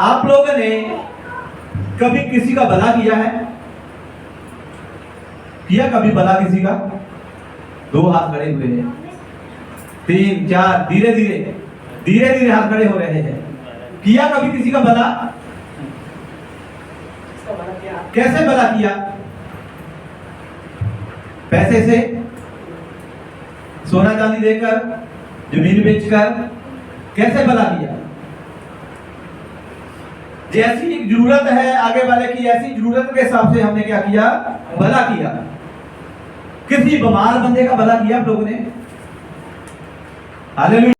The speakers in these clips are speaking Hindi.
आप लोगों ने कभी किसी का भला किया है? किया कभी भला किसी का? दो हाथ खड़े हुए हैं, 3 4, धीरे धीरे हाथ खड़े हो रहे हैं। किया कभी किसी का भला? कैसे भला किया? पैसे से, सोना चांदी देकर, जमीन बेचकर? कैसे भला किया? जैसी जरूरत है आगे वाले की, ऐसी जरूरत के हिसाब से हमने क्या किया? भला किया। किसी बीमार बंदे का भला किया आप लोगों ने? हालेलुया।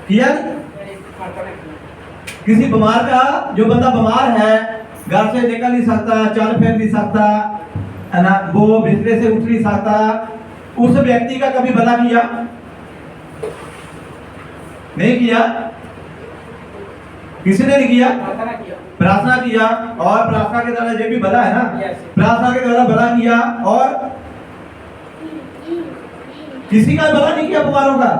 किया? किसी बीमार का, जो बंदा बीमार है, घर से निकल नहीं सकता, चल फिर नहीं सकता है ना, वो बिस्तर से उठ नहीं सकता, उस व्यक्ति का कभी भला किया? नहीं किया। किसी ने नहीं किया? प्रार्थना किया, और प्रार्थना के द्वारा जो भी भला है ना, प्रार्थना के द्वारा भला किया। और किसी का भला नहीं किया बीमारों का।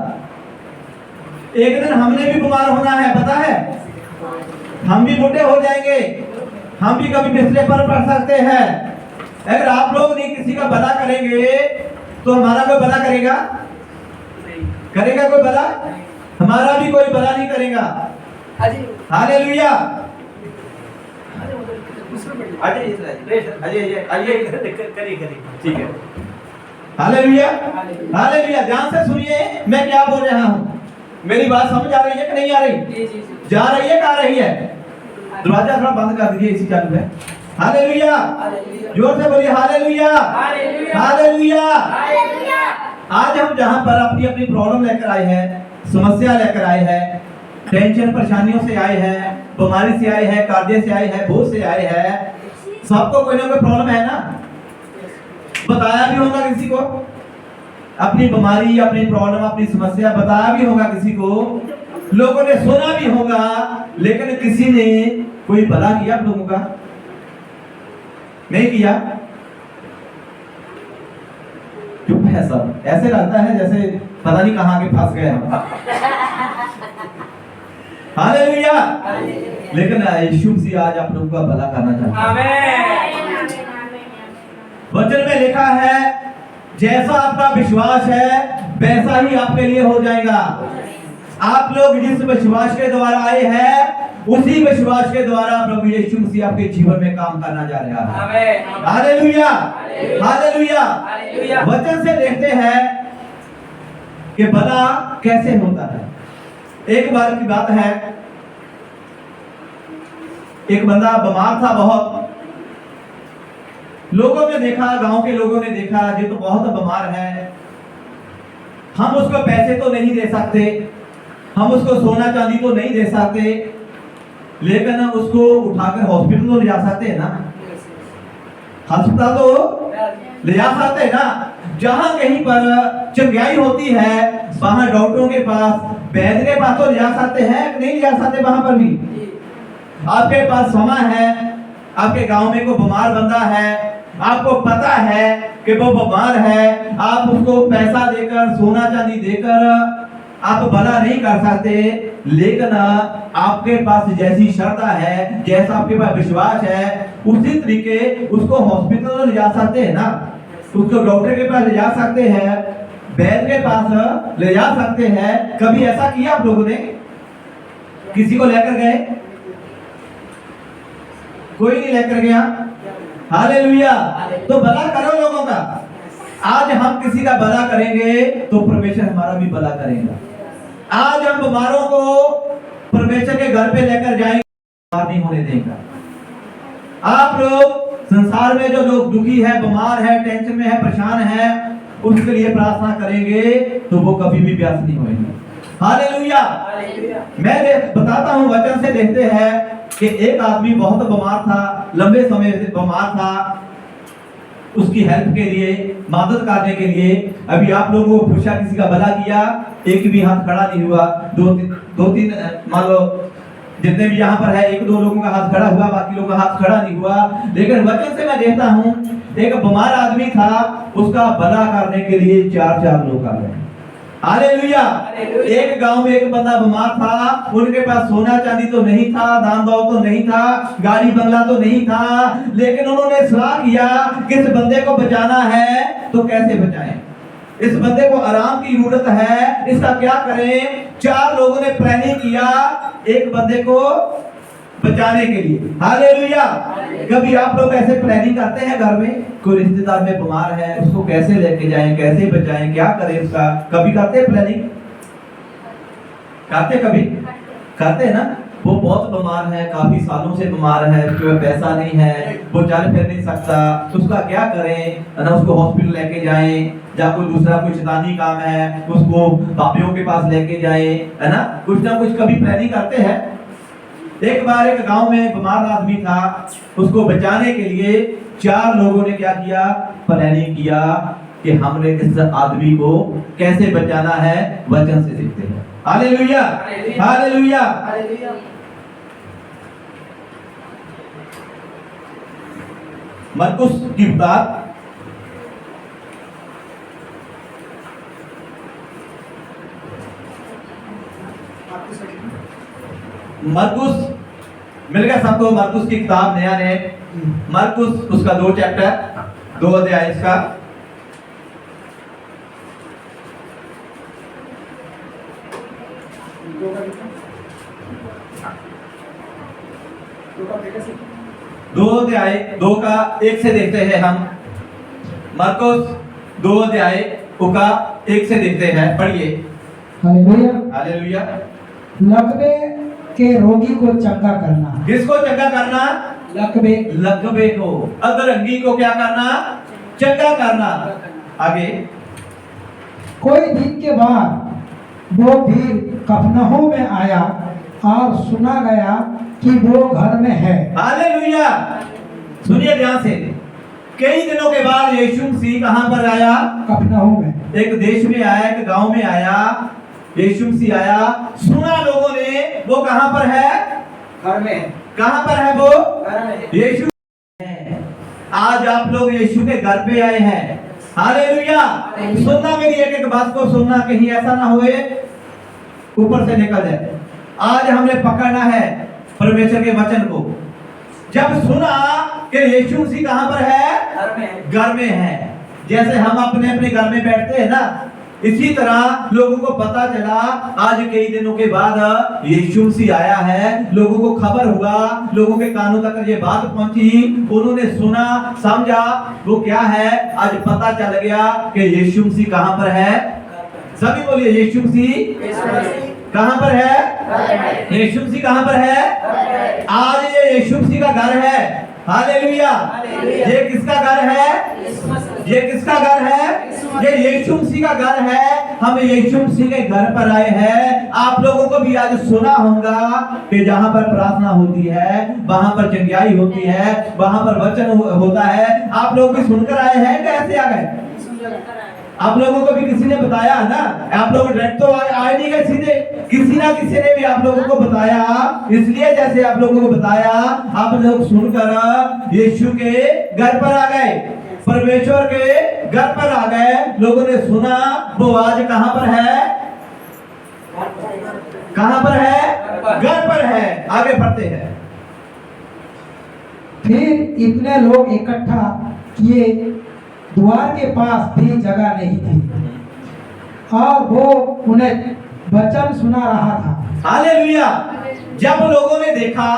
एक दिन हमने भी बीमार होना है, पता है? हम भी बूढ़े हो जाएंगे, हम भी कभी बिस्तर पर पड़ सकते हैं। अगर आप लोग नहीं किसी का भला करेंगे तो हमारा कोई भला करेगा? करेगा कोई भला? हमारा भी कोई भला नहीं करेगा। हालेलुया। ठीक है। Hallelujah, hallelujah. ध्यान से सुनिए मैं क्या बोल रहा हूँ। मेरी बात समझ आ रही है कि नहीं आ रही? जा रही है, कहाँ रही है? दरवाजा थोड़ा बंद कर दीजिए, इसी चालू है। हालेलुया, जोर से बोलिए हालेलुया, हालेलुया। आज हम जहाँ पर अपनी अपनी प्रॉब्लम लेकर आए हैं, समस्या लेकर आए हैं, टेंशन परेशानियों से आए हैं, बीमारी से आए हैं, कर्जे से आए हैं, बोझ से आए हैं। सबको कोई ना कोई प्रॉब्लम है ना? बताया भी होगा किसी को अपनी बीमारी, अपनी प्रॉब्लम, अपनी समस्या बताया भी होगा किसी को, लोगों ने सुना भी होगा, लेकिन किसी ने कोई भला किया आप लोगों का? नहीं किया। चुप है सब। ऐसे लगता है जैसे पता नहीं कहां के फंस गए हम। हालेलुया। लेकिन यीशु मसीह आज आप लोगों का भला करना चाहता है। आमीन। वचन में लिखा है जैसा आपका विश्वास है वैसा ही आपके लिए हो जाएगा। आप लोग जिस विश्वास के द्वारा आए हैं उसी विश्वास के द्वारा प्रभु यीशु मसीह आपके जीवन में काम करना जा रहा है। आमीन। Hallelujah, hallelujah. वचन से देखते हैं कि भला कैसे होता है। एक बार की बात है, एक बंदा बीमार था बहुत। लोगों ने देखा, गांव के लोगों ने देखा ये तो बहुत बीमार है, हम उसको पैसे तो नहीं दे सकते, हम उसको सोना चांदी तो नहीं दे सकते, लेकिन उसको उठाकर हॉस्पिटल तो ले जा सकते हैं ना? अस्पताल तो ले जा सकते हैं ना? जहां कहीं पर चंगाई होती है वहां डॉक्टरों के पास, वैद्य के पास तो ले जा सकते हैं, नहीं ले जा सकते वहां पर भी? आपके पास समय है, आपके गांव में कोई बीमार बंदा है, आपको पता है कि वो बीमार है, आप उसको पैसा देकर, सोना चांदी देकर आप भला नहीं कर सकते, लेकिन आपके पास जैसी श्रद्धा है, जैसा आपके पास विश्वास है, उसी तरीके उसको हॉस्पिटल ले जा सकते हैं ना? उसको डॉक्टर के पास ले जा सकते हैं, वैद्य के पास ले जा सकते हैं। कभी ऐसा किया आप लोगों ने? किसी को लेकर गए? कोई नहीं लेकर गया। हालेलुया। तो भला करो लोगों का। आज हम किसी का भला करेंगे तो परमेश्वर हमारा भी भला करेगा। आज हम बीमारों को परमेश्वर के घर पे लेकर जाएंगे, बीमार नहीं होने देगा। आप लोग संसार में जो लोग दुखी है, बीमार है, टेंशन में है, परेशान है, उसके लिए प्रार्थना करेंगे तो वो कभी भी प्यास नहीं होंगे। हालेलुया। मैं बताता हूँ, वचन से देखते हैं कि एक आदमी बहुत बीमार था, लंबे समय से बीमार था। उसकी हेल्प के लिए, मदद करने के लिए अभी आप लोगों को पूछा, किसी का भला किया, एक भी हाथ खड़ा नहीं हुआ। दो तीन मान लो जितने भी यहाँ पर है, एक दो लोगों का हाथ खड़ा हुआ, बाकी लोगों का हाथ खड़ा नहीं हुआ। लेकिन वचन से मैं देखता हूँ एक बीमार आदमी था, उसका भला करने के लिए 4 लोग आ गए। हालेलुया। एक गांव में एक बंदा बीमार था, उनके पास सोना चांदी तो नहीं था, दान दौलत तो नहीं था, गाड़ी बंगला तो नहीं था, लेकिन उन्होंने सलाह किया कि इस बंदे को बचाना है तो कैसे बचाएं, इस बंदे को आराम की जरूरत है, इसका क्या करें। 4 लोगों ने प्लानिंग किया एक बंदे को बचाने के लिए। हालेलुया। कभी आप लोग ऐसे प्लानिंग करते हैं घर में, कोई रिश्तेदार में बीमार है, उसको कैसे लेके जाएं, कैसे बचाएं, क्या करें उसका, कभी करते हैं प्लानिंग? करते कभी करते हैं ना। वो बहुत बीमार है, काफी सालों से बीमार है, उसके पास पैसा नहीं है, वो चल फिर नहीं सकता, तो उसका क्या करें, ना उसको हॉस्पिटल लेके जाएं, या कोई दूसरा कोई शैतानी काम है उसको बाबियों के पास लेके जाएं, है ना कुछ कभी प्लानिंग करते हैं। एक बार एक गांव में बीमार आदमी था, उसको बचाने के लिए 4 लोगों ने क्या किया, प्लानिंग किया कि हमने इस आदमी को कैसे बचाना है, वचन से सीखते हैं। Hallelujah hallelujah. मरकुस की किताब मरकुस मिल गया सबको, मरकुस की किताब नया ने, मरकुस उसका 2 चैप्टर 2 अध्याय इसका। दो अध्याय 2 का 1 से देखते हैं हम। मरकुस 2 अध्याय का 1 से देखते हैं, पढ़िए। Hallelujah hallelujah. लकवे के रोगी को चंगा करना। किसको चंगा करना? लकवे को, अधरंगी को क्या करना? चंगा करना। आगे, कोई दिन के बाद वो भी कफरनहूम में आया और सुना गया कि वो घर में है। हालेलुया। सुनिए ध्यान से, कई दिनों के बाद यीशु मसीह कहां पर आया? कफरनहूम में। एक देश में आया, एक गांव में आया, यीशु मसीह आया, सुना लोगों ने वो कहां पर है? घर में। कहां पर है वो? घर में। यीशु। आज आप लोग यीशु के घर पे आए हैं। हालेलुया। सुनना मेरी एक बात को सुनना, कहीं ऐसा ना होए ऊपर से निकल जाए। आज हमने पकड़ना है परमेश्वर के वचन को। जब सुना कि यीशु मसीह कहां पर है? घर में है। जैसे हम अपने अपने घर में बैठते हैं ना, इसी तरह लोगों को पता चला आज कई दिनों के बाद यीशु मसीह आया है, लोगों को खबर हुआ, लोगों के कानों तक ये बात पहुंची, उन्होंने सुना, समझा, वो क्या है, आज पता चल गया कि यीशु मसीह कहां पर है। सभी बोलिए, यीशु मसीह कहां पर है? यीशु मसीह कहां पर है? आज ये यीशु मसीह का घर है। हालेलुया। ये किसका घर है? ये किसका घर है? ये यीशु मसीह का घर है। हम यीशु मसीह के घर पर आए हैं। आप लोगों को भी आज सुना होगा कि जहां पर प्रार्थना होती है, वहां पर चंगाई होती है, वहां पर वचन होता है। आप लोग भी सुनकर आए हैं, कैसे आ गए? आप लोगों को भी किसी ने बताया ना, आप लोग डायरेक्ट तो आए नहीं गए सीधे, किसी ना किसी ने भी आप लोगों को बताया। इसलिए जैसे आप लोगों को बताया, आप लोग सुनकर यीशु के घर पर आ गए, परमेश्वर के घर पर आ गए। लोगों ने सुना, वो आज कहां पर है? कहां पर है? घर पर है। आगे बढ़ते हैं। फिर इतने लोग इकट्ठा किए, द्वार के पास भी जगह नहीं थी और वो उन्हें वचन सुना रहा था। हालेलुया। जब लोगों ने देखा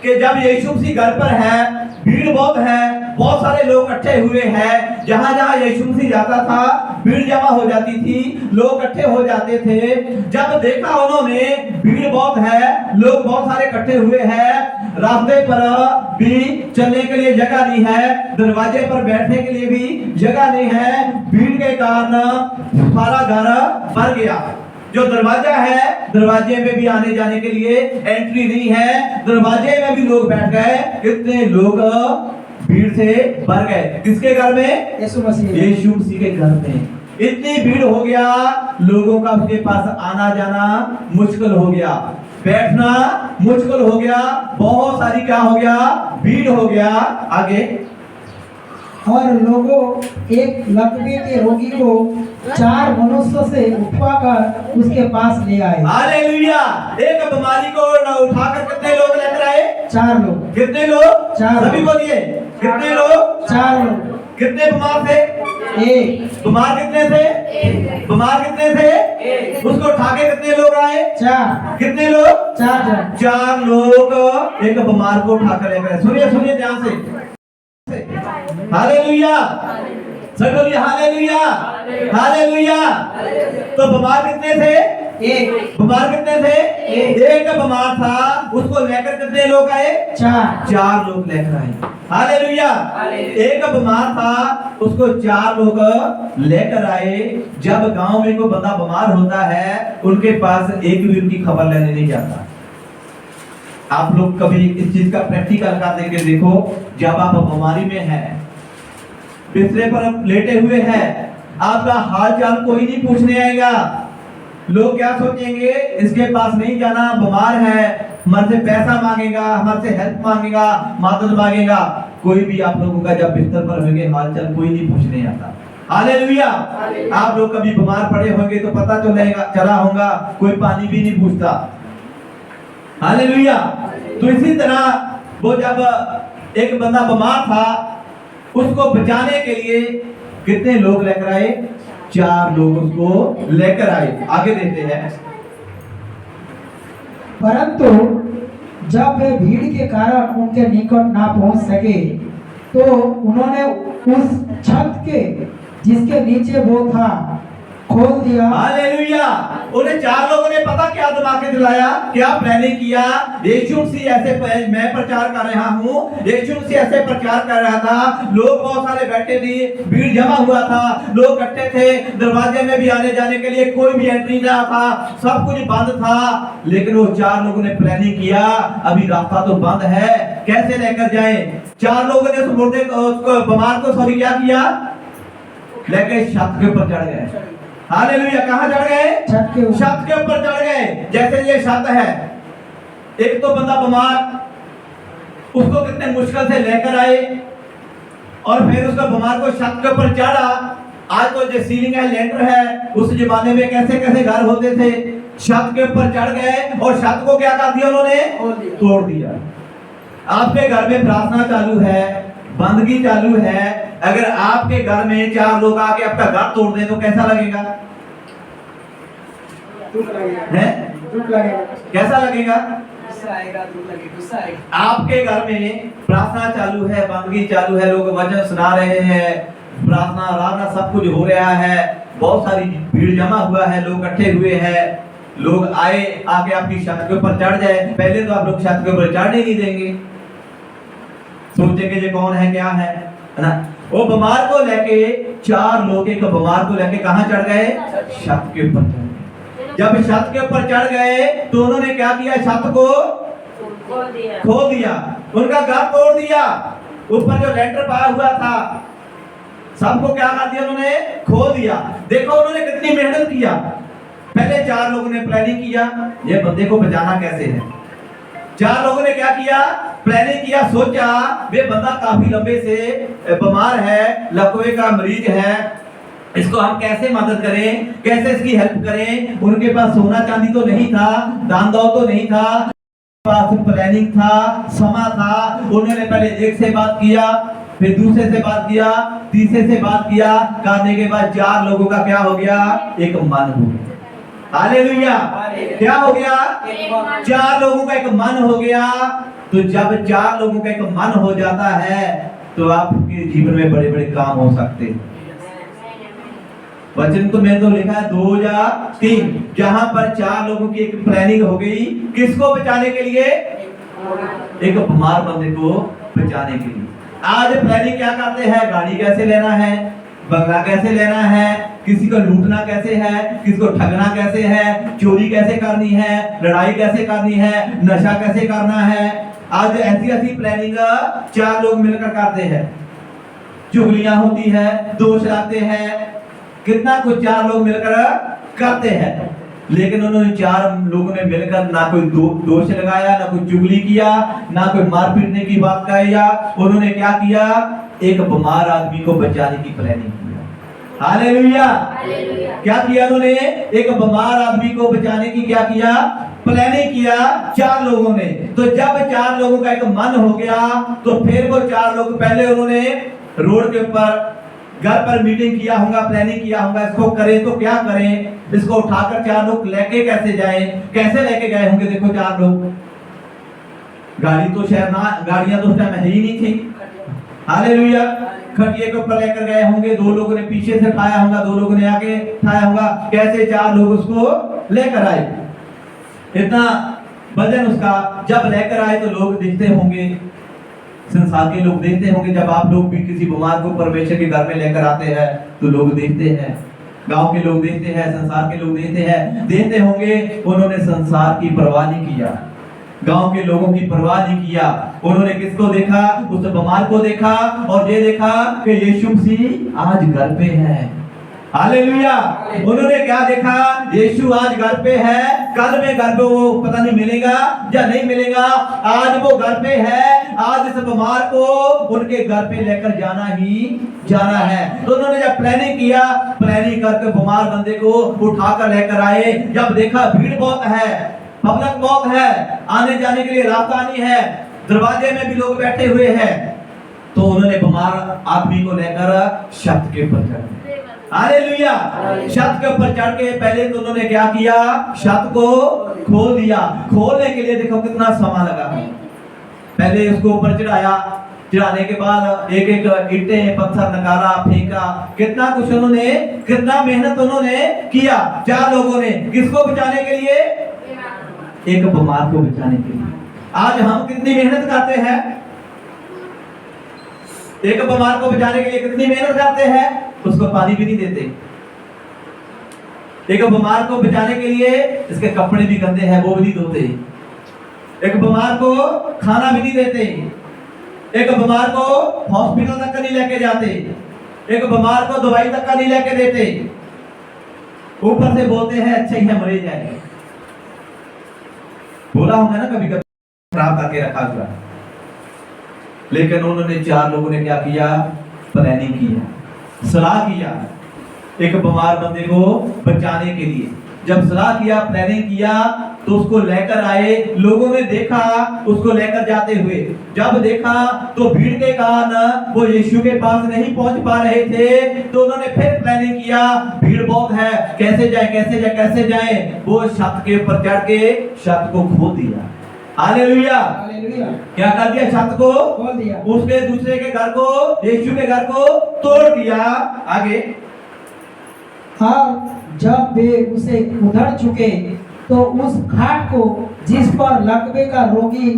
कि जब यीशु मसीह घर पर है, भीड़ बहुत है, बहुत सारे लोग इकट्ठे हुए हैं, जहां जहां यीशु मसीह जाता था भीड़ जमा हो जाती थी, लोग इकट्ठे हो जाते थे। जब देखा उन्होंने भीड़ बहुत है, लोग बहुत सारे इकट्ठे हुए हैं, रास्ते पर भी चलने के लिए जगह नहीं है, दरवाजे पर बैठने के लिए भी जगह नहीं है, भीड़ के कारण सारा घर भर गया। जो दरवाजा है, दरवाजे में भी आने जाने के लिए एंट्री नहीं है, दरवाजे में भी लोग बैठ गए, इतने लोग भीड़ से भर गए। किसके घर में? यीशु मसीह के घर में। इतनी भीड़ हो गया, लोगों का उसके पास आना जाना मुश्किल हो गया, बैठना मुश्किल हो गया, बहुत सारी क्या हो गया? भीड़ हो गया। आगे, और लोगों एक लकवे के रोगी को 4 मनुष्य से उठवाकर उसके पास ले आए। हालेलुया। एक बीमारी को उठाकर कितने लोग लेकर आए? 4 लोग। कितने लोग? 4 सभी बोलिए, कितने लोग? 4 लोग। कितने बीमार थे? 1 बीमार कितने थे? बीमार कितने थे? उसको उठा के कितने लोग आए? 4 कितने लोग? 4 जन। 4 लोग एक बीमार को उठाकर लेकर आए। सुनिए सुनिए ध्यान से। हालेलुया। सब बोलिए हालेलुया, हालेलुया। तो बीमार कितने थे? 1 बीमार कितने थे? एक बीमार था, उसको लेकर कितने लोग आए? 4 लोग लेकर आए। हालेलुया। एक बीमार था, उसको 4 लोग लेकर आए। जब गांव में कोई बंदा बीमार होता है, उनके पास एक भी उनकी खबर लेने नहीं जाता। आप लोग कभी इस चीज का प्रैक्टिकल कर देके देखो। जब आप बीमारी में हैं, बिस्तर पर लेटे हुए हैं, आपका हाल चाल कोई नहीं पूछने आएगा। लोग क्या सोचेंगे? इसके पास नहीं जाना, बीमार है, हमारे से पैसा मांगेगा, हमारे से हेल्प मांगेगा, मदद मांगेगा। कोई भी आप लोगों का जब बिस्तर पर होंगे, हाल चाल कोई नहीं पूछने आता। हालेलुया। आप लोग कभी बीमार पड़े होंगे तो पता चला होगा, कोई पानी भी नहीं पूछता। हालेलुया। तो इसी तरह वो जब एक बंदा बीमार था, उसको बचाने के लिए कितने लोग लेकर आए? 4 लोग उसको लेकर आए। आगे देखते हैं। परंतु जब वे भीड़ के कारण उनके निकट ना पहुंच सके, तो उन्होंने उस छत के जिसके नीचे वो था खोल दिया। हालेलुया। उन्हें 4 लोगों ने पता क्या दिमाग में दिलाया, क्या प्लानिंग किया? यीशु मसीह ऐसे मैं प्रचार कर रहा हूँ, यीशु मसीह ऐसे प्रचार कर रहा था। लोग बहुत सारे बैठे थे, भीड़ जमा हुआ था, लोग इकट्ठे थे, दरवाजे में भी आने जाने के लिए कोई भी एंट्री ना था, सब कुछ बंद था। लेकिन वो 4 लोगों ने प्लानिंग किया, अभी रास्ता तो बंद है, कैसे लेकर जाए? 4 लोगों ने उस मुर्दे को, उसको बीमार को सॉरी क्या किया? लेके छत के ऊपर चढ़ गए। हालेलुया। कहां चढ़ गए? छत के ऊपर। छत के ऊपर चढ़ गए। जैसे ये छत है, एक तो बंदा बीमार, उसको कितने मुश्किल से लेकर आए, और फिर उसका बीमार को छत के ऊपर चढ़ा। आज तो जो सीलिंग है, लेंटर है, उस जमाने में कैसे कैसे घर होते थे। छत के ऊपर चढ़ गए और छत को क्या कर दिया उन्होंने? तोड़ दिया। आपके घर में प्रार्थना चालू है, बंदगी चालू है, अगर आपके घर में 4 लोग आके आपका घर तोड़ दें तो कैसा लगेगा? दुख लगेगा। है? दुख लगेगा। कैसा लगेगा? गुस्सा आएगा, दुख लगेगा, गुस्सा आएगा। आपके घर में प्रार्थना चालू है, बंदगी चालू है, लोग वचन सुना रहे हैं, प्रार्थना आराधना सब कुछ हो रहा है, बहुत सारी भीड़ जमा हुआ है, लोग इकट्ठे हुए हैं। लोग आए, आके आपकी छत के ऊपर चढ़ जाए, पहले तो आप लोग छत के ऊपर चढ़ने नहीं देंगे, सोचेंगे ये कौन है, क्या है ना? वो बीमार को लेके 4 लोग एक बीमार को लेके कहां चढ़ गए? छत के ऊपर चढ़ गए। जब छत के ऊपर चढ़ गए तो उन्होंने क्या किया? छत को खोल दिया, उनका घर तोड़ दिया। ऊपर जो लेंटर पाया हुआ था, सबको क्या कर दिया? उन्होंने खोल दिया। देखो उन्होंने कितनी मेहनत किया। पहले 4 लोगों ने प्लानिंग किया, ये बंदे को बचाना कैसे है। 4 लोगों ने क्या किया? प्लानिंग किया, सोचा वे बंदा काफी लंबे से बीमार है, लकवे का मरीज है, इसको हम कैसे मदद करें, कैसे इसकी हेल्प करें। उनके पास सोना चांदी तो नहीं था, दान दौलत तो नहीं था, पास प्लानिंग था, समा था। उन्होंने पहले एक से बात किया, फिर दूसरे से बात किया, तीसरे से बात किया, करने के बाद 4 लोगों का क्या हो गया? एक मन हो गया। हालेलुया। क्या हो गया? 4 लोगों का एक मन हो गया। तो जब 4 लोगों का एक मन हो जाता है तो आपके जीवन में बड़े बड़े काम हो सकते हैं। वचन तो मैं तो लिखा है 2 या 3, जहां पर 4 लोगों की एक प्लानिंग हो गई, किसको बचाने के लिए? एक बीमार बंदे को बचाने के लिए। आज प्लानिंग क्या करते हैं? गाड़ी कैसे लेना है, बंगला कैसे लेना है, किसी को लूटना कैसे है, किसी को ठगना कैसे है, चोरी कैसे करनी है, लड़ाई कैसे करनी है, नशा कैसे करना है। आज ऐसी ऐसी प्लानिंग 4 लोग मिलकर करते हैं। चुगलियां होती है, दोष लाते हैं, कितना कुछ 4 लोग मिलकर करते हैं। लेकिन उन्होंने चार लोगों ने मिलकर ना कोई दोष लगाया, ना कोई चुगली किया, ना कोई मार पीटने की बात कही। उन्होंने क्या किया? एक बीमार आदमी को बचाने की प्लानिंग किया। हालेलुया। क्या किया उन्होंने? एक बीमार आदमी को बचाने की क्या किया? प्लानिंग किया चार लोगों ने। तो जब चार लोगों का एक मन हो गया तो फिर वो चार लोग पहले उन्होंने रोड के ऊपर घर पर मीटिंग किया होगा, प्लानिंग किया होगा, इसको करें तो क्या करें, इसको उठाकर चार लोग लेके कैसे जाएं, कैसे लेके गए होंगे। देखो चार लोग, गाड़ी तो शायद ना, गाड़ियां तो उस टाइम है ही नहीं थी। हालेलुया। खटिए के ऊपर लेकर गए होंगे, दो लोगों ने पीछे से उठाया होगा, दो लोगों ने आगे उठाया होगा, कैसे चार लोग उसको लेकर आए। इतना वजन उसका जब लेकर आए तो लोग देखते होंगे, संसार के लोग देखते होंगे, जब आप लोग भी किसी बीमार को परमेश्वर के घर में लेकर आते हैं तो लोग देखते हैं, गांव के लोग देखते हैं, संसार के लोग देखते होंगे। उन्होंने संसार की परवाह नहीं किया, गांव के लोगों की परवाह नहीं किया। उन्होंने किसको देखा? उस बीमार को देखा और ये देखा कि यीशु मसीह आज घर पे है। हालेलुया। उन्होंने क्या देखा? यीशु आज घर पे है। कल में घर पे वो पता नहीं मिलेगा या नहीं मिलेगा, आज वो घर पे है। आज इस बीमार को उनके घर पे लेकर जाना ही जाना है। तो उन्होंने जब प्लानिंग किया, प्लानिंग करके बीमार बंदे को उठाकर लेकर आए। जब देखा भीड़ बहुत है, पब्लिक बहुत है, आने जाने के लिए रास्ता नहीं है, दरवाजे में भी लोग बैठे हुए हैं, तो उन्होंने बीमार आदमी को लेकर छत के ऊपर चढ़ गए। हालेलुया। छत के ऊपर चढ़ के पहले तो उन्होंने क्या किया? छत को खोल दिया। खोलने के लिए देखो कितना समय लगा। पहले उसको ऊपर चढ़ाया, चढ़ाने के बाद एक एक ईंटें पत्थर नकारा, फेंका, कितना कुछ उन्होंने, कितना मेहनत उन्होंने किया चार लोगों ने। किसको बचाने के लिए? एक बीमार को बचाने के लिए। आज हम कितनी मेहनत करते हैं? एक बीमार को बचाने के लिए कितनी मेहनत करते हैं? उसको पानी भी नहीं देते। एक बीमार को बचाने के लिए इसके कपड़े भी गंदे हैं, वो भी नहीं धोते। एक बीमार को खाना भी नहीं देते। एक बीमार को हॉस्पिटल तक नहीं लेके जाते। एक बीमार को दवाई तक का नहीं लेके देते। ऊपर से बोलते हैं अच्छा ही है, मरे जाएंगे। बोला होगा ना कभी कभी, खराब करके रखा हुआ। लेकिन उन्होंने चार लोगों ने क्या किया? प्लानिंग किया, सलाह किया एक बीमार बंदे को बचाने के लिए। जब सलाह किया, प्लानिंग किया, तो उसको लेकर आए। लोगों ने देखा उसको लेकर जाते हुए, जब देखा तो भीड़ के कारण वो यीशु के पास नहीं पहुंच पा रहे थे। तो उन्होंने फिर प्लानिंग किया, भीड़ बहुत है, कैसे जाए कैसे जाए कैसे जाए। वो छत के ऊपर चढ़ के छत को खोल दिया। हालेलुया। क्या कर दिया? छत को खोल दिया। उसके दूसरे के घर को, यीशु के घर को तोड़ दिया। आगे, और जब वे उसे उधर चुके तो उस खाट को जिस पर लकवे का रोगी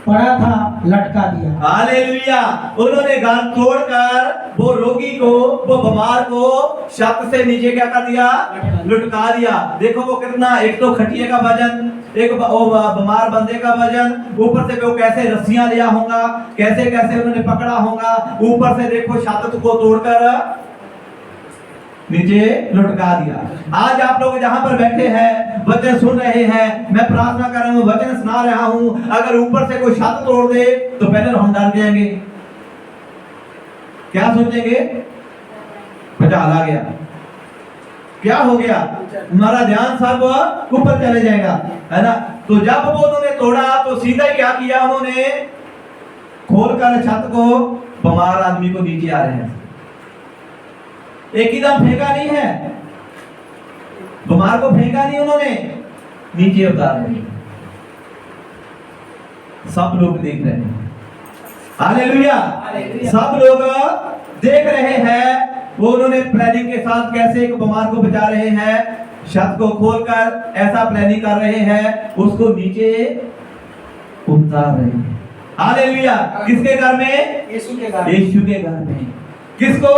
पड़ा था लटका दिया। हालेलुया। उन्होंने घर तोड़कर वो रोगी को, वो बीमार को छत से नीचे क्या कर दिया? लटका दिया। देखो वो कितना, एक तो खटिए का वजन, एक बीमार बंदे का वजन, ऊपर से वो कैसे रस्सियां लिया होगा, कैसे कैसे उन्होंने पकड़ा होगा। ऊपर से देखो छत को तोड़कर नीचे लुटका दिया। आज आप लोग जहां पर बैठे हैं, वचन सुन रहे हैं, मैं प्रार्थना कर रहा हूं, वचन सुना रहा हूं, अगर ऊपर से कोई छत तोड़ दे तो पहले हम डर जाएंगे। क्या सोचेंगे? भूचाल आ गया, क्या हो गया, हमारा ध्यान सब ऊपर चले जाएगा, है ना। तो जब वो उन्होंने तोड़ा तो सीधा ही क्या किया? उन्होंने खोलकर छत को, बीमार आदमी को नीचे आ रहे हैं, एक ही दम फेंका नहीं है, बीमार को फेंका नहीं उन्होंने, नीचे उतार रहे। सब लोग देख रहे हैं। हालेलुया। सब लोग देख रहे हैं वो उन्होंने प्लानिंग के साथ कैसे एक बीमार को बचा रहे हैं। छत को खोलकर ऐसा प्लानिंग कर रहे हैं, उसको नीचे उतार रहे हैं। हालेलुया। किसके घर में? यीशु के घर। यीशु के घर में। किसको?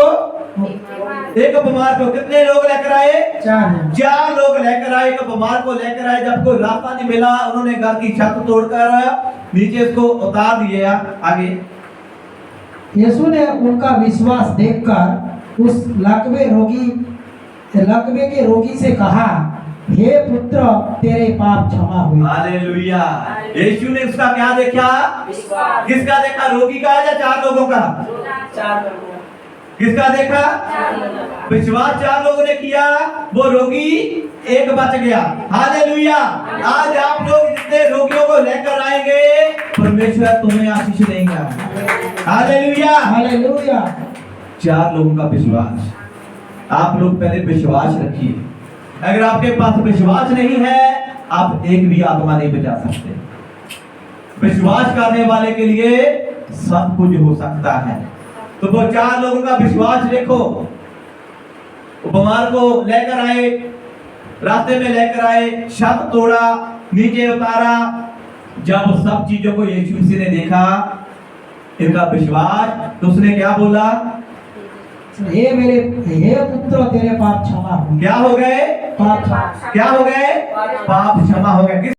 एक बीमार को। कितने लोग लेकर आए? चार लोग लेकर आए। एक बीमार को लेकर आए। जब कोई रास्ता नहीं मिला, उन्होंने घर की छत तोड़कर नीचे इसको उतार दिया। आगे, यीशु ने उनका विश्वास देखकर उस लकवे के रोगी से कहा, हे पुत्र तेरे पाप क्षमा हुए। हालेलुया। यीशु ने उसका क्या देखा? विश्वास। किसका देखा? रोगी का या 4 लोगों का? चार लोगों किसका देखा? विश्वास 4 लोगों ने किया, वो रोगी एक बच गया। हालेलुया। आज आप लोग जितने रोगियों को लेकर आएंगे, परमेश्वर तुम्हें आशीष देगा। हालेलुया। हालेलुया। 4 लोगों का विश्वास। आप लोग पहले विश्वास रखिए। अगर आपके पास विश्वास नहीं है, आप एक भी आत्मा नहीं बचा सकते। विश्वास करने वाले के लिए सब कुछ हो सकता है। तो वो 4 लोगों का विश्वास देखो। वो बीमार को लेकर आए, रास्ते में लेकर आए, छत तोड़ा, नीचे उतारा। जब सब चीजों को यीशु मसीह ने देखा, इनका विश्वास, तो उसने क्या बोला? हे पुत्र तेरे पाप क्षमा हुए। क्या हो गए? पाप क्या हो गए? पाप क्षमा हो गए। किस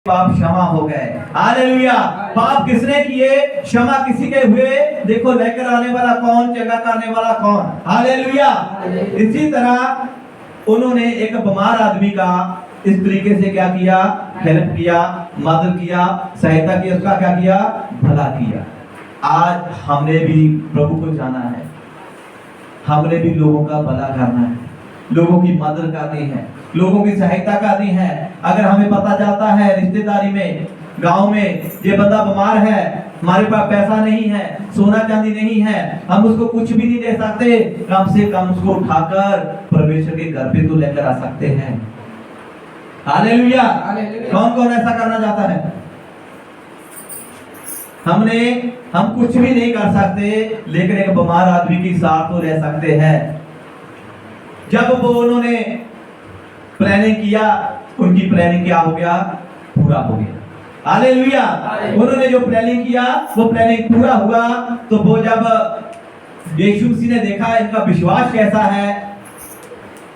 पाप क्षमा हो गए? हालेलुया। पाप किसने किए? क्षमा किसी के हुए? देखो लेकर आने वाला कौन, चंगा करने वाला कौन? हालेलुया। इसी तरह उन्होंने एक बीमार आदमी का इस तरीके से क्या किया? हेल्प किया, मदद किया, सहायता की, उसका क्या किया? भला किया। आज हमने भी प्रभु को जाना है, हमने भी लोगों का भला करना है, लोगों की मदद करनी है, लोगों की सहायता करनी है। अगर हमें पता चलता है रिश्तेदारी में, गांव में, ये बंदा बीमार है, हमारे पास पैसा नहीं है, सोना चांदी नहीं है, हम उसको कुछ भी नहीं दे सकते, कम से कम उसको उठाकर परमेश्वर के घर पे तो लेकर आ सकते हैं। हालेलुया। कौन कौन ऐसा करना चाहता है? हम कुछ भी नहीं कर सकते, लेकिन एक बीमार आदमी की साथ तो रह सकते हैं। जब वो उन्होंने प्लानिंग किया, उनकी प्लानिंग क्या हो गया? पूरा हो गया। हालेलुया। उन्होंने जो प्लानिंग किया, वो प्लानिंग पूरा हुआ। तो वो जब यीशु मसीह ने देखा इनका विश्वास कैसा है,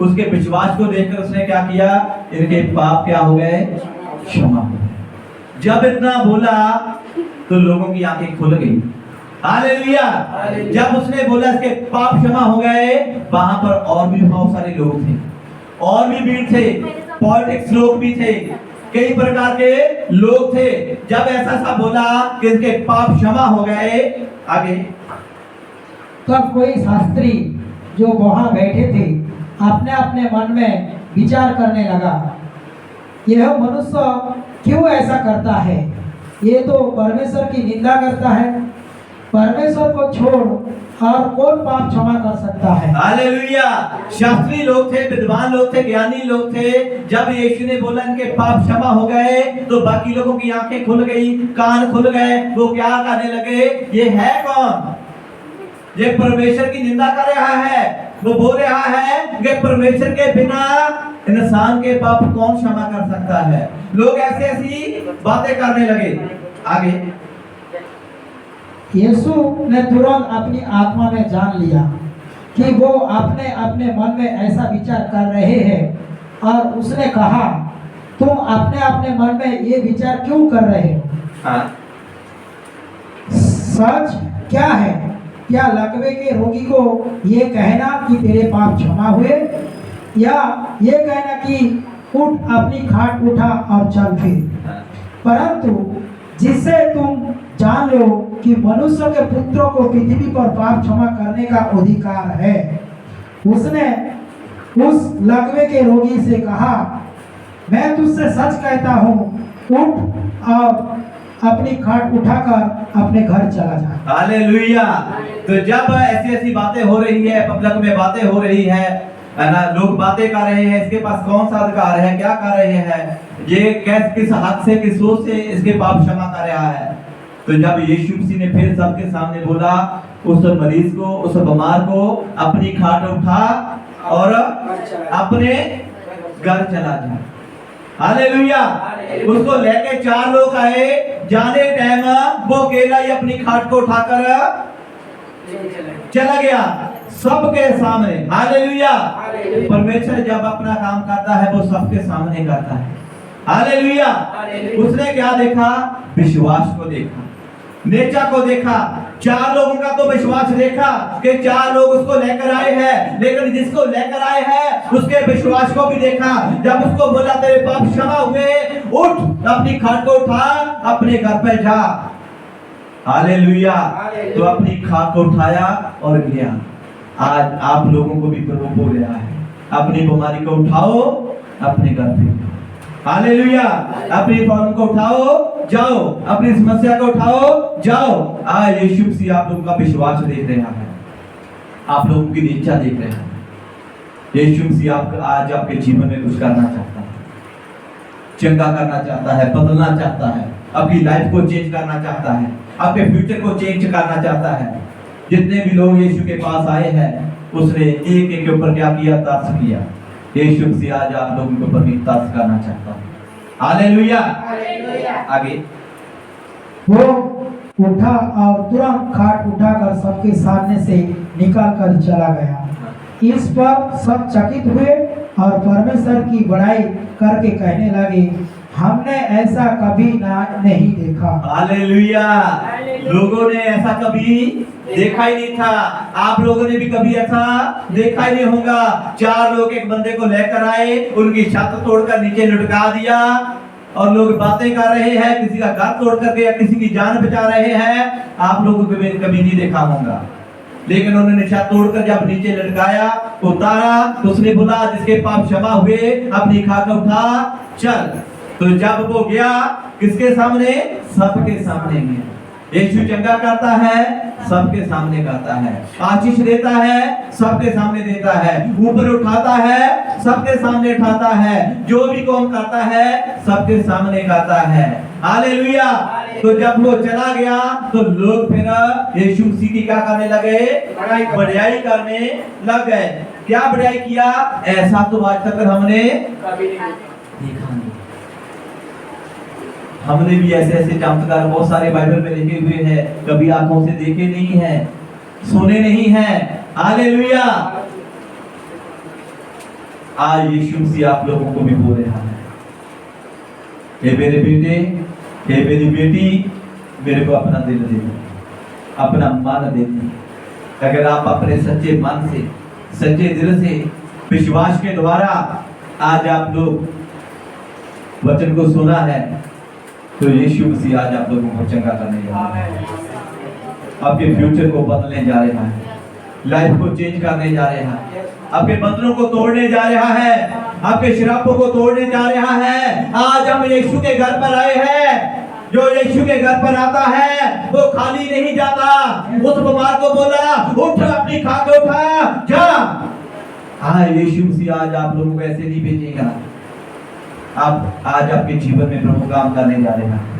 उसके विश्वास को देखकर उसने क्या किया? इनके पाप क्या हो गए? क्षमा हो गए। जब इतना बोला तो लोगों की आंखें खुल गई। हालेलुया। जब उसने बोला इसके पाप क्षमा हो गए, वहां पर और भी बहुत सारे लोग थे, और भी भीड़ थे, पॉलिटिक्स लोग भी थे, कई प्रकार के लोग थे। जब ऐसा सा बोला कि इसके पाप क्षमा हो गए, आगे तब कोई शास्त्री जो वहां बैठे थे अपने अपने मन में विचार करने लगा, यह मनुष्य क्यों ऐसा करता है? ये तो परमेश्वर की निंदा करता है। परमेश्वर को छोड़ और कौन पाप क्षमा कर सकता है? हालेलुया। शास्त्री लोग थे, विद्वान लोग थे, ज्ञानी लोग थे। जब यीशु ने बोला इनके पाप क्षमा हो गए, तो बाकी लोगों की आंखें खुल गई, कान खुल गए। वो क्या कहने लगे? ये है कौन? ये परमेश्वर की निंदा कर रहा है। वो बोल रहा है कि परमेश्वर के बिना इंसान के पाप कौन क्षमा कर सकता है। लोग ऐसी ऐसी बातें करने लगे। आगे यीशु ने तुरंत अपनी आत्मा में जान लिया कि वो अपने अपने मन में ऐसा विचार कर रहे हैं, और उसने कहा, तुम अपने अपने मन में ये विचार क्यों कर रहे हो? सच क्या है? क्या लकवे के रोगी को ये कहना कि तेरे पाप क्षमा हुए, या ये कहना कि उठ अपनी खाट उठा और चल फिर? परंतु जिससे तुम जान लो कि मनुष्य के पुत्रों को पृथ्वी पर पाप क्षमा करने का अधिकार है, उसने उस लकवे के रोगी से कहा, मैं तुझसे सच कहता हूँ, उठ और अपनी खाट उठाकर अपने घर चला जा। हालेलुया। तो जब ऐसी ऐसी बातें हो रही है, पब्लिक में बातें हो रही है ना, लोग बातें कर रहे हैं, इसके पास कौन सा अधिकार है, क्या कर रहे हैं, ये किस हक से, किस सोच से इसके पाप क्षमा कर रहा है। तो जब यीशु मसीह ने फिर सबके सामने बोला, उस मरीज को, उस बीमार को अपनी खाट उठा और अपने घर चला जा। हालेलुया। उसको लेके 4 लोग आए। जाने टाइम वो अकेला ही अपनी खाट को उठाकर चला गया सबके सामने। हालेलुया। परमेश्वर जब अपना काम करता है, वो सबके सामने करता है। हालेलुया। उसने क्या देखा? विश्वास को देखा। नेचा को देखा, 4 लोगों का तो विश्वास देखा कि 4 लोग उसको लेकर आए हैं, लेकिन जिसको लेकर आए हैं उसके विश्वास को भी देखा। जब उसको बोला तेरे पाप क्षमा हुए, उठ अपनी खाट को उठा, अपने घर पे जा। हालेलुया। तो अपनी खाट को उठाया और गया। आज आप लोगों को भी प्रभु बोल रहा है, अपनी बीमारी को उठाओ, अपने घर पे जाओ। हालेलुया। अपनी प्रॉब्लम को उठाओ, जाओ। अपनी समस्या को उठाओ, जाओ। आज यीशु मसीह आप लोगों का विश्वास देख रहा है, आप लोगों की इच्छा देख रहे हैं। यीशु मसीह आज आपके जीवन में कुछ करना चाहता है, चंगा करना चाहता है, बदलना चाहता है, आपकी लाइफ को चेंज करना चाहता है, आपके फ्यूचर को चेंज करना चाहता है। जितने भी लोग यीशु के पास आए हैं, उसने एक एक के ऊपर क्या किया? तरस किया। यीशु मसीह आज आप लोगों के ऊपर भी तरस करना चाहता है। हालेलुया। आगे वो उठा और तुरंत खाट उठाकर सबके सामने से निकाल कर चला गया। इस पर सब चकित हुए और परमेश्वर की बड़ाई करके कहने लगे, हमने ऐसा कभी नहीं देखा। हालेलुया। लोगों ने ऐसा कभी देखा ही नहीं था। आप लोगों ने भी कभी ऐसा देखा ही नहीं होगा। 4 लोग एक बंदे को लेकर आए, उनकी छत तोड़कर नीचे लटका दिया और लोग बातें कर रहे हैं, किसी का घर तोड़ करके या किसी की जान बचा रहे हैं। आप लोगों को कभी नहीं देखा होगा, लेकिन उन्होंने छत तोड़कर जब नीचे लटकाया, उतारा, तो उसने बोला जिसके पाप क्षमा हुए, अपनी खाट उठा, चल। तो जब वो गया, किसके सामने? सबके सामने गया। यीशु चंगा करता है, सबके सामने करता है। आशीष देता है, सबके सामने देता है। ऊपर उठाता है, सबके सामने उठाता है। जो भी काम करता है, सबके सामने करता है। हालेलुया। तो जब वो चला गया, तो लोग फिर यीशु मसीह की क्या करने लगे? बड़ाई करने लग गए। क्या बड़ाई किया? ऐसा तो आज तक हमने कभी नहीं देखा नहीं। हमने भी ऐसे ऐसे चमत्कार बहुत सारे बाइबल में लिखे हुए हैं, कभी आंखों से देखे नहीं है, सुने नहीं है। हालेलुया। आज यीशु मसीह आप लोगों को भी बोल रहा है, हे मेरे बेटे, हे मेरी बेटी, मेरे को अपना दिल दे दो, अपना मन दे दो। अगर आप अपने सच्चे मन से, सच्चे दिल से, विश्वास के द्वारा आज आप लोग वचन को सुना है, तो यीशु मसीह आज आप लोगों को चंगा करने जा रहा है, आपके फ्यूचर को बदलने जा रहा है, लाइफ को चेंज करने जा रहा है, आपके बंधनों को तोड़ने जा रहा है, आपके श्रापों को तोड़ने जा रहा है। आज हम यीशु के घर पर आए हैं। जो यीशु के घर पर आता है वो खाली नहीं जाता। उस बीमार को बोला, उठ, अपनी खाट उठा, जा। हाँ, यीशु मसीह आज आप लोगों को ऐसे नहीं भेजेगा। आप आज आपके जीवन में प्रभु काम करने जा रहे हैं।